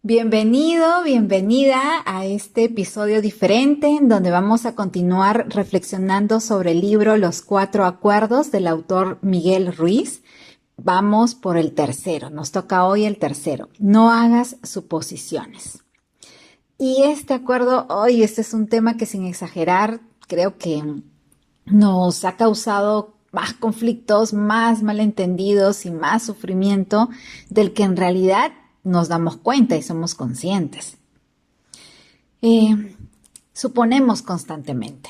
Bienvenido, bienvenida a este episodio diferente en donde vamos a continuar reflexionando sobre el libro Los Cuatro Acuerdos del autor Miguel Ruiz. Vamos por el tercero, nos toca hoy el tercero. No hagas suposiciones. Y este acuerdo, hoy este es un tema que sin exagerar, creo que nos ha causado más conflictos, más malentendidos y más sufrimiento del que en realidad nos damos cuenta y somos conscientes. Suponemos constantemente.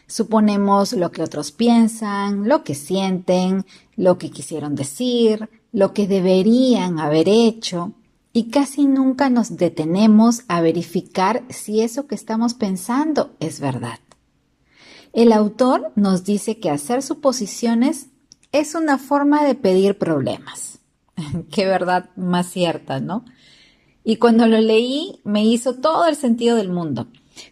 Suponemos lo que otros piensan, lo que sienten, lo que quisieron decir, lo que deberían haber hecho, y casi nunca nos detenemos a verificar si eso que estamos pensando es verdad. El autor nos dice que hacer suposiciones es una forma de pedir problemas. Qué verdad más cierta, ¿no? Y cuando lo leí me hizo todo el sentido del mundo,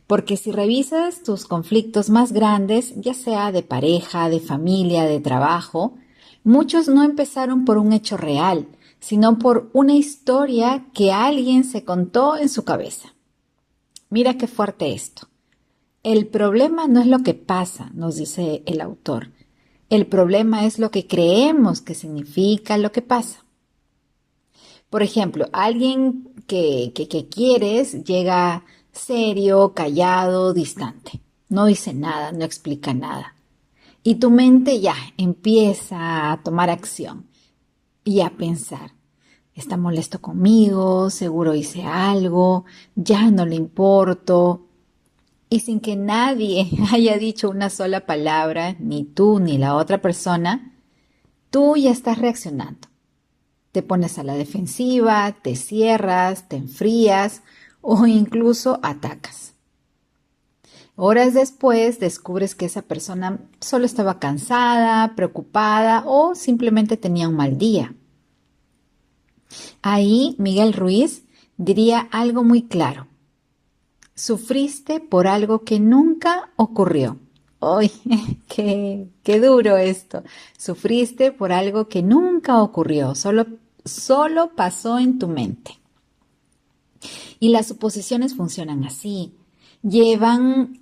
porque si revisas tus conflictos más grandes, ya sea de pareja, de familia, de trabajo, muchos no empezaron por un hecho real, sino por una historia que alguien se contó en su cabeza. Mira qué fuerte esto. El problema no es lo que pasa, nos dice el autor. El problema es lo que creemos que significa lo que pasa. Por ejemplo, alguien que quieres llega serio, callado, distante. No dice nada, no explica nada. Y tu mente ya empieza a tomar acción y a pensar. Está molesto conmigo, seguro hice algo, ya no le importo. Y sin que nadie haya dicho una sola palabra, ni tú ni la otra persona, tú ya estás reaccionando. Te pones a la defensiva, te cierras, te enfrías o incluso atacas. Horas después descubres que esa persona solo estaba cansada, preocupada o simplemente tenía un mal día. Ahí Miguel Ruiz diría algo muy claro. Sufriste por algo que nunca ocurrió. ¡Ay, qué duro esto! Sufriste por algo que nunca ocurrió, solo pasó en tu mente. Y las suposiciones funcionan así. Llevan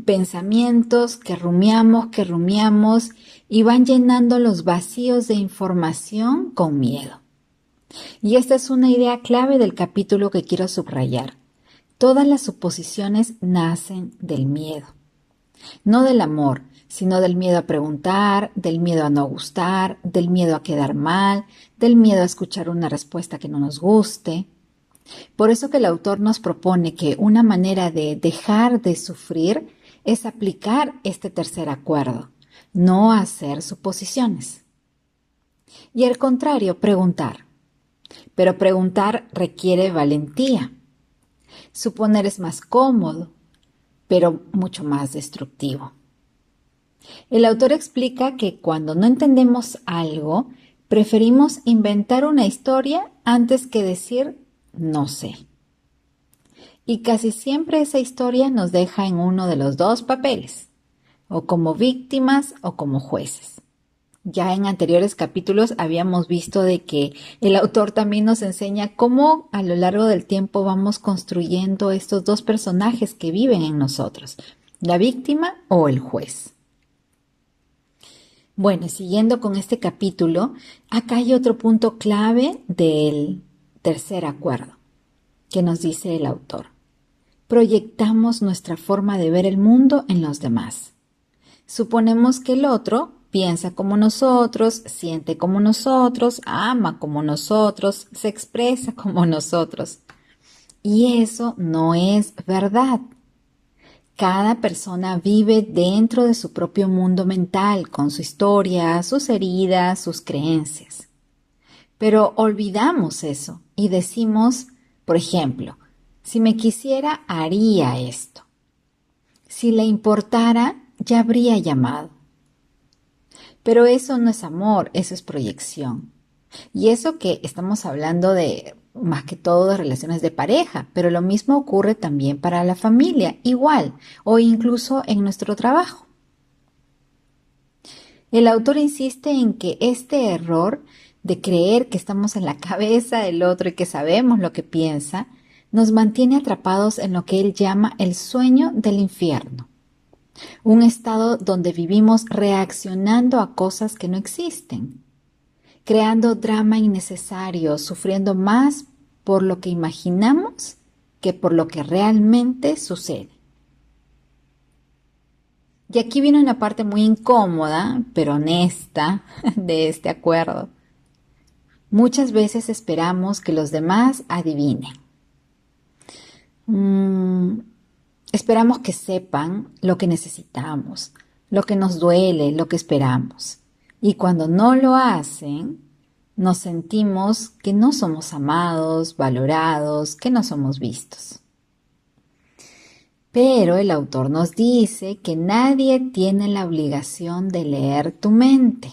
pensamientos que rumiamos y van llenando los vacíos de información con miedo. Y esta es una idea clave del capítulo que quiero subrayar. Todas las suposiciones nacen del miedo. No del amor, sino del miedo a preguntar, del miedo a no gustar, del miedo a quedar mal, del miedo a escuchar una respuesta que no nos guste. Por eso que el autor nos propone que una manera de dejar de sufrir es aplicar este tercer acuerdo, no hacer suposiciones. Y al contrario, preguntar. Pero preguntar requiere valentía. Suponer es más cómodo, pero mucho más destructivo. El autor explica que cuando no entendemos algo, preferimos inventar una historia antes que decir no sé. Y casi siempre esa historia nos deja en uno de los dos papeles, o como víctimas o como jueces. Ya en anteriores capítulos habíamos visto de que el autor también nos enseña cómo a lo largo del tiempo vamos construyendo estos dos personajes que viven en nosotros, la víctima o el juez. Bueno, siguiendo con este capítulo, acá hay otro punto clave del tercer acuerdo, que nos dice el autor. Proyectamos nuestra forma de ver el mundo en los demás. Suponemos que el otro piensa como nosotros, siente como nosotros, ama como nosotros, se expresa como nosotros. Y eso no es verdad. Cada persona vive dentro de su propio mundo mental, con su historia, sus heridas, sus creencias. Pero olvidamos eso y decimos, por ejemplo, si me quisiera, haría esto. Si le importara, ya habría llamado. Pero eso no es amor, eso es proyección. Y eso que estamos hablando de más que todo de relaciones de pareja, pero lo mismo ocurre también para la familia, igual, o incluso en nuestro trabajo. El autor insiste en que este error de creer que estamos en la cabeza del otro y que sabemos lo que piensa, nos mantiene atrapados en lo que él llama el sueño del infierno, un estado donde vivimos reaccionando a cosas que no existen, creando drama innecesario, sufriendo más por lo que imaginamos que por lo que realmente sucede. Y aquí viene una parte muy incómoda, pero honesta, de este acuerdo. Muchas veces esperamos que los demás adivinen. Esperamos que sepan lo que necesitamos, lo que nos duele, lo que esperamos. Y cuando no lo hacen, nos sentimos que no somos amados, valorados, que no somos vistos. Pero el autor nos dice que nadie tiene la obligación de leer tu mente.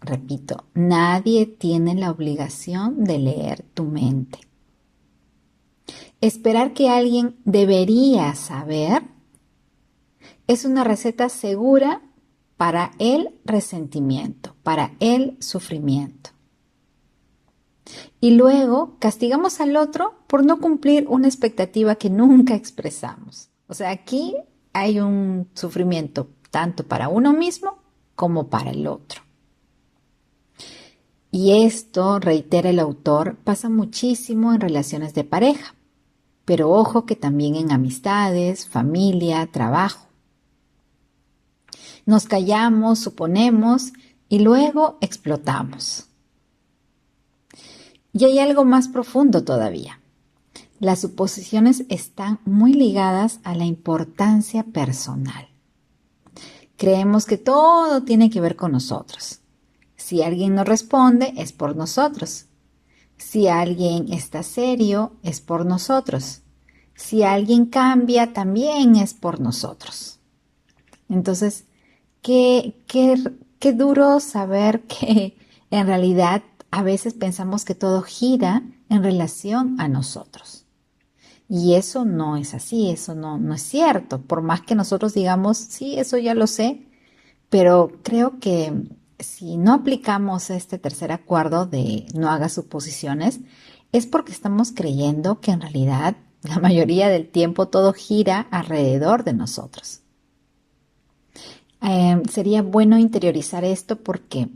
Repito, nadie tiene la obligación de leer tu mente. Esperar que alguien debería saber es una receta segura para el resentimiento, para el sufrimiento. Y luego castigamos al otro por no cumplir una expectativa que nunca expresamos. O sea, aquí hay un sufrimiento tanto para uno mismo como para el otro. Y esto, reitera el autor, pasa muchísimo en relaciones de pareja, pero ojo que también en amistades, familia, trabajo. Nos callamos, suponemos y luego explotamos. Y hay algo más profundo todavía. Las suposiciones están muy ligadas a la importancia personal. Creemos que todo tiene que ver con nosotros. Si alguien no responde, es por nosotros. Si alguien está serio, es por nosotros. Si alguien cambia, también es por nosotros. Entonces, qué duro saber que en realidad a veces pensamos que todo gira en relación a nosotros. Y eso no es así, eso no es cierto. Por más que nosotros digamos, sí, eso ya lo sé, pero creo que si no aplicamos este tercer acuerdo de no hagas suposiciones, es porque estamos creyendo que en realidad la mayoría del tiempo todo gira alrededor de nosotros. Sería bueno interiorizar esto porque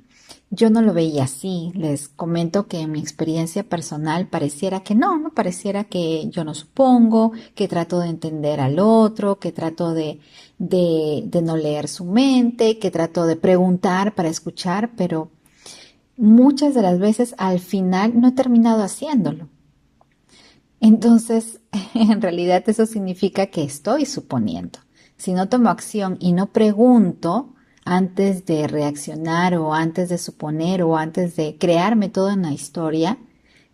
yo no lo veía así. Les comento que en mi experiencia personal pareciera que no pareciera que yo no supongo, que trato de entender al otro, que trato de no leer su mente, que trato de preguntar para escuchar, pero muchas de las veces al final no he terminado haciéndolo. Entonces, en realidad eso significa que estoy suponiendo. Si no tomo acción y no pregunto antes de reaccionar o antes de suponer o antes de crearme toda una historia,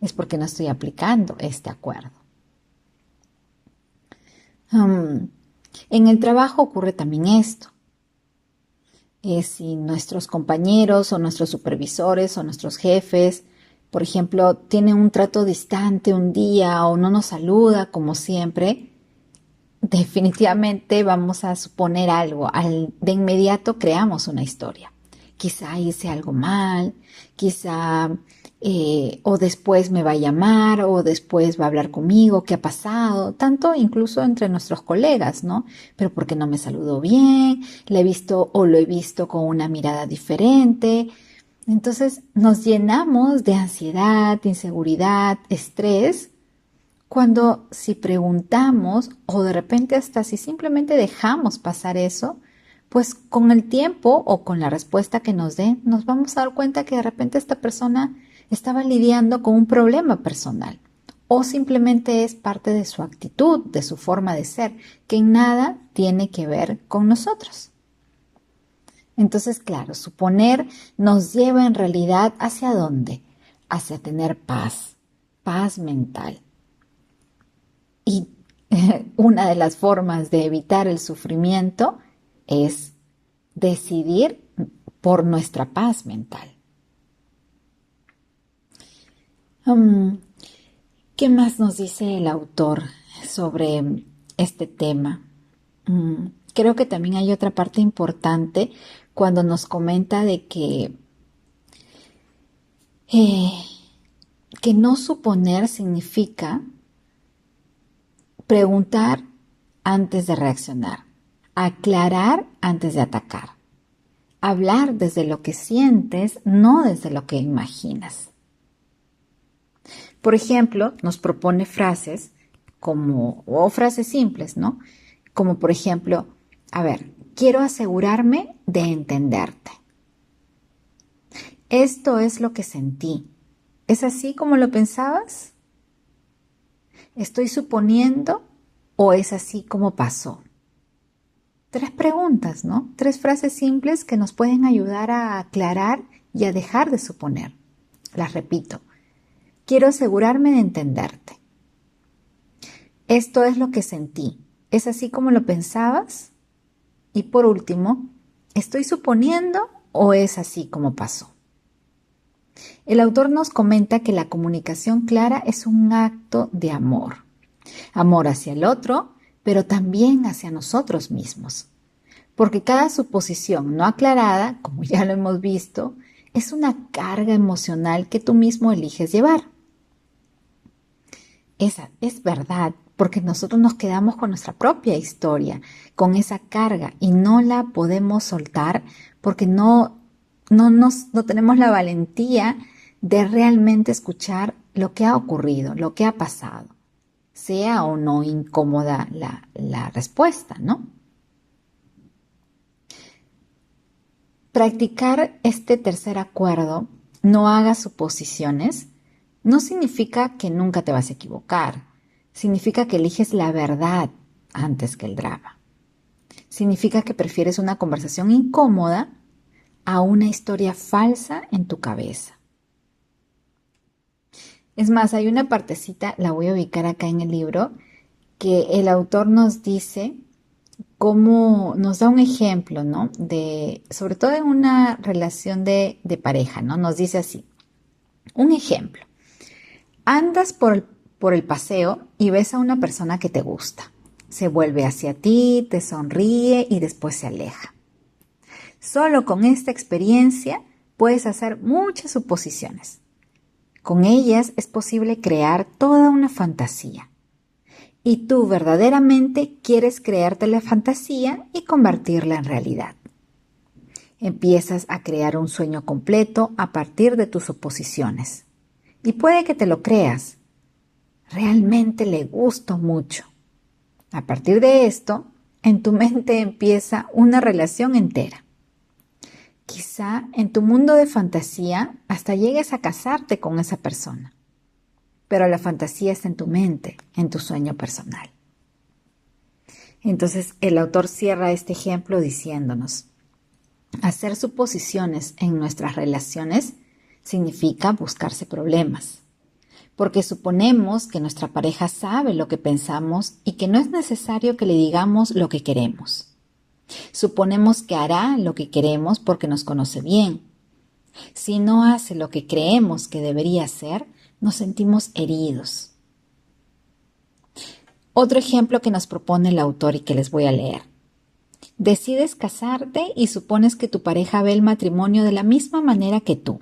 es porque no estoy aplicando este acuerdo. En el trabajo ocurre también esto. Si nuestros compañeros o nuestros supervisores o nuestros jefes, por ejemplo, tienen un trato distante un día o no nos saluda como siempre, definitivamente vamos a suponer algo. De inmediato creamos una historia. Quizá hice algo mal, quizá o después me va a llamar o después va a hablar conmigo, ¿qué ha pasado? Tanto incluso entre nuestros colegas, ¿no? Pero ¿por qué no me saludó bien? ¿Le he visto o lo he visto con una mirada diferente? Entonces nos llenamos de ansiedad, inseguridad, estrés, cuando si preguntamos o de repente hasta si simplemente dejamos pasar eso, pues con el tiempo o con la respuesta que nos den, nos vamos a dar cuenta que de repente esta persona estaba lidiando con un problema personal o simplemente es parte de su actitud, de su forma de ser, que en nada tiene que ver con nosotros. Entonces, claro, suponer nos lleva en realidad ¿hacia dónde? Hacia tener paz, paz mental. Y una de las formas de evitar el sufrimiento es decidir por nuestra paz mental. ¿Qué más nos dice el autor sobre este tema? Creo que también hay otra parte importante cuando nos comenta de que Eh, que no suponer significa preguntar antes de reaccionar, aclarar antes de atacar, hablar desde lo que sientes, no desde lo que imaginas. Por ejemplo, nos propone frases o frases simples, ¿no? Como por ejemplo, a ver, quiero asegurarme de entenderte. Esto es lo que sentí. ¿Es así como lo pensabas? ¿Estoy suponiendo o es así como pasó? 3 preguntas, ¿no? 3 frases simples que nos pueden ayudar a aclarar y a dejar de suponer. Las repito. Quiero asegurarme de entenderte. Esto es lo que sentí. ¿Es así como lo pensabas? Y por último, ¿estoy suponiendo o es así como pasó? El autor nos comenta que la comunicación clara es un acto de amor. Amor hacia el otro, pero también hacia nosotros mismos. Porque cada suposición no aclarada, como ya lo hemos visto, es una carga emocional que tú mismo eliges llevar. Esa es verdad, porque nosotros nos quedamos con nuestra propia historia, con esa carga y no la podemos soltar porque no tenemos la valentía de realmente escuchar lo que ha ocurrido, lo que ha pasado, sea o no incómoda la respuesta, ¿no? Practicar este tercer acuerdo, no hagas suposiciones, no significa que nunca te vas a equivocar. Significa que eliges la verdad antes que el drama. Significa que prefieres una conversación incómoda a una historia falsa en tu cabeza. Es más, hay una partecita, la voy a ubicar acá en el libro, que el autor nos dice cómo nos da un ejemplo, ¿no? Sobre todo en una relación de pareja, ¿no? Nos dice así, un ejemplo. Andas por el paseo y ves a una persona que te gusta. Se vuelve hacia ti, te sonríe y después se aleja. Solo con esta experiencia puedes hacer muchas suposiciones. Con ellas es posible crear toda una fantasía. Y tú verdaderamente quieres crearte la fantasía y convertirla en realidad. Empiezas a crear un sueño completo a partir de tus suposiciones. Y puede que te lo creas. Realmente le gusto mucho. A partir de esto, en tu mente empieza una relación entera. Quizá en tu mundo de fantasía hasta llegues a casarte con esa persona. Pero la fantasía está en tu mente, en tu sueño personal. Entonces el autor cierra este ejemplo diciéndonos, hacer suposiciones en nuestras relaciones significa buscarse problemas. Porque suponemos que nuestra pareja sabe lo que pensamos y que no es necesario que le digamos lo que queremos. Suponemos que hará lo que queremos porque nos conoce bien. Si no hace lo que creemos que debería hacer, nos sentimos heridos. Otro ejemplo que nos propone el autor y que les voy a leer. Decides casarte y supones que tu pareja ve el matrimonio de la misma manera que tú.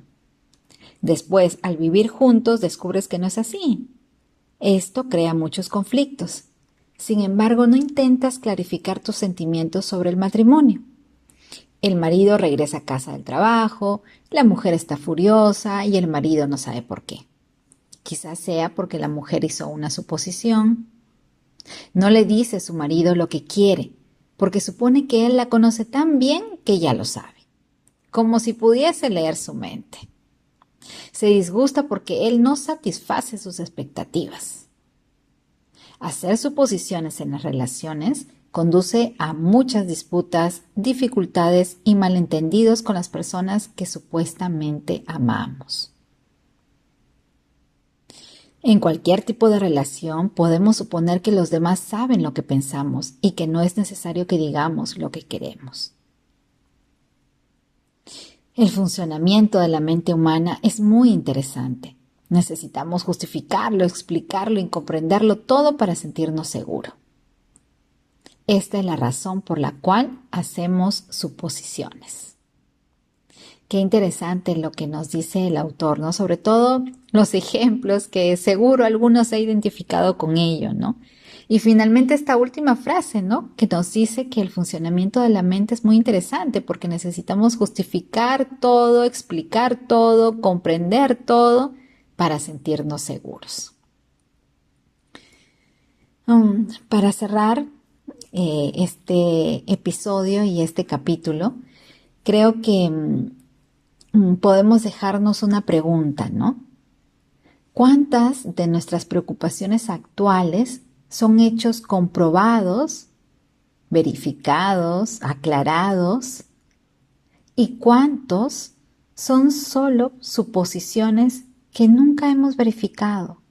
Después, al vivir juntos, descubres que no es así. Esto crea muchos conflictos. Sin embargo, no intentas clarificar tus sentimientos sobre el matrimonio. El marido regresa a casa del trabajo, la mujer está furiosa y el marido no sabe por qué. Quizás sea porque la mujer hizo una suposición. No le dice a su marido lo que quiere, porque supone que él la conoce tan bien que ya lo sabe, como si pudiese leer su mente. Se disgusta porque él no satisface sus expectativas. Hacer suposiciones en las relaciones conduce a muchas disputas, dificultades y malentendidos con las personas que supuestamente amamos. En cualquier tipo de relación podemos suponer que los demás saben lo que pensamos y que no es necesario que digamos lo que queremos. El funcionamiento de la mente humana es muy interesante. Necesitamos justificarlo, explicarlo y comprenderlo todo para sentirnos seguros. Esta es la razón por la cual hacemos suposiciones. Qué interesante lo que nos dice el autor, ¿no? Sobre todo los ejemplos que seguro algunos se ha identificado con ello, ¿no? Y finalmente esta última frase, ¿no? Que nos dice que el funcionamiento de la mente es muy interesante porque necesitamos justificar todo, explicar todo, comprender todo para sentirnos seguros. Para cerrar este episodio y este capítulo, creo que podemos dejarnos una pregunta, ¿no? ¿Cuántas de nuestras preocupaciones actuales son hechos comprobados, verificados, aclarados? ¿Y cuántos son solo suposiciones que nunca hemos verificado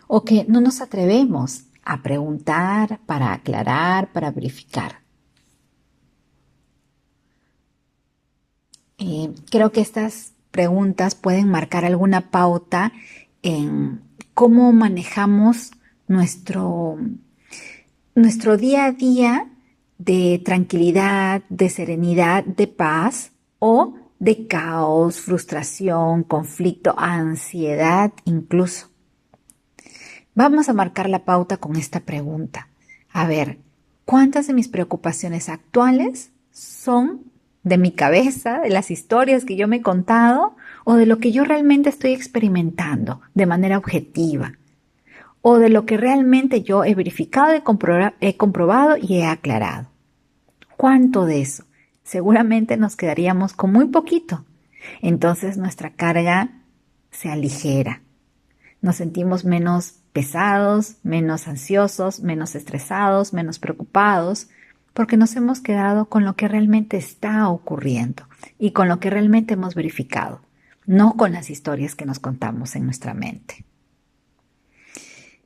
o que no nos atrevemos a preguntar para aclarar, para verificar? Creo que estas preguntas pueden marcar alguna pauta en cómo manejamos nuestro día a día de tranquilidad, de serenidad, de paz o de caos, frustración, conflicto, ansiedad incluso. Vamos a marcar la pauta con esta pregunta. A ver, ¿cuántas de mis preocupaciones actuales son de mi cabeza, de las historias que yo me he contado o de lo que yo realmente estoy experimentando de manera objetiva? O de lo que realmente yo he verificado, he comprobado y he aclarado. ¿Cuánto de eso? Seguramente nos quedaríamos con muy poquito. Entonces nuestra carga se aligera. Nos sentimos menos pesados, menos ansiosos, menos estresados, menos preocupados, porque nos hemos quedado con lo que realmente está ocurriendo y con lo que realmente hemos verificado, no con las historias que nos contamos en nuestra mente.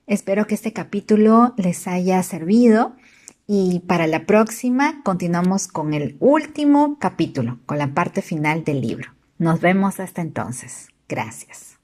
Espero que este capítulo les haya servido y para la próxima continuamos con el último capítulo, con la parte final del libro. Nos vemos hasta entonces. Gracias.